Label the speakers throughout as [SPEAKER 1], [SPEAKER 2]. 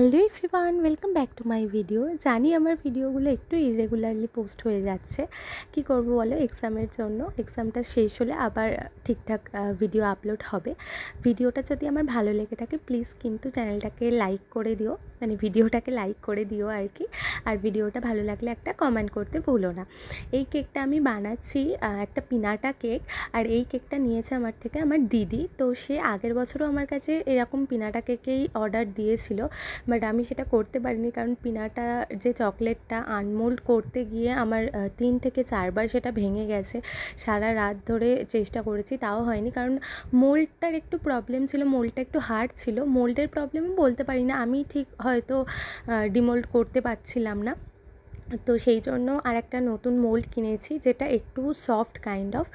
[SPEAKER 1] Hello everyone, welcome back to my video. জানি আমার ভিডিওগুলো একটু ইরেগুলারলি পোস্ট হয়ে যাচ্ছে, কি করব বলো, এক্সামের জন্য। এক্সামটা শেষ হলে আবার ঠিকঠাক ভিডিও আপলোড হবে। ভিডিওটা যদি আমার ভালো লেগে থাকে প্লিজ কিন্তু চ্যানেলটাকে লাইক করে দিও, মানে ভিডিওটাকে লাইক করে দিও আর কি। আর ভিডিওটা ভালো লাগলে একটা কমেন্ট করতে ভুলো না। এই কেকটা আমি বানাচ্ছি, একটা পিনাটা কেক। আর এই কেকটা নিয়েছে আমার থেকে আমার দিদি। তো সে আগের বছরও আমার কাছে এরকম পিনাটা কেকেই অর্ডার দিয়েছিল, বাট আমি সেটা করতে পারিনি কারণ পিনাটা যে চকলেটটা আনমোল্ড করতে গিয়ে আমার 3 থেকে 4 বার সেটা ভেঙে গেছে। সারা রাত ধরে চেষ্টা করেছি, তাও হয়নি, কারণ মোল্ডটার একটু প্রবলেম ছিল, মোল্ডটা একটু হার্ড ছিল। মোল্ডের প্রবলেমও বলতে পারি না, আমি ঠিক হয়তো ডিমোল্ড করতে পারছিলাম না। তো সেই জন্য আরেকটা নতুন মোল্ড কিনেছি যেটা একটু সফট কাইন্ড অফ।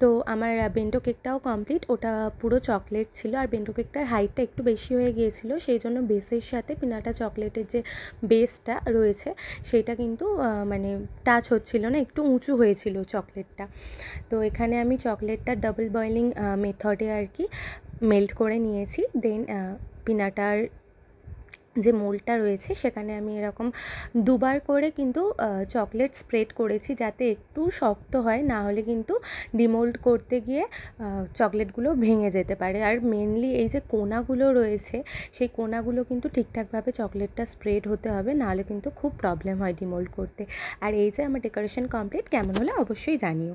[SPEAKER 1] তো আমার বেন্টো কেকটাও কমপ্লিট, ওটা পুরো চকলেট ছিল। আর বেন্টো কেকটার হাইটটা একটু বেশি হয়ে গিয়েছিল, সেই জন্য বেসের সাথে পিনাটা চকলেটের যে বেসটা রয়েছে সেটা কিন্তু মানে টাচ হচ্ছিল না, একটু উঁচু হয়েছিল চকলেটটা। তো এখানে আমি চকলেটটা ডাবল বয়েলিং মেথডে আর কি মেল্ট করে নিয়েছি। দেন পিনাটার যে মোল্ডটা রয়েছে সেখানে আমি এরকম দুবার করে কিন্তু চকলেট স্প্রেড করেছি যাতে একটু শক্ত হয়, না হলে কিন্তু ডিমোল্ড করতে গিয়ে চকলেটগুলো ভেঙে যেতে পারে। আর মেনলি এই যে কোনাগুলো রয়েছে সেই কোনাগুলো কিন্তু ঠিকঠাকভাবে চকলেটটা স্প্রেড হতে হবে, নাহলে কিন্তু খুব প্রবলেম হয় ডিমোল্ড করতে। আর এই যে আমার ডেকোরেশন কমপ্লিট, কেমন হলে অবশ্যই জানিও।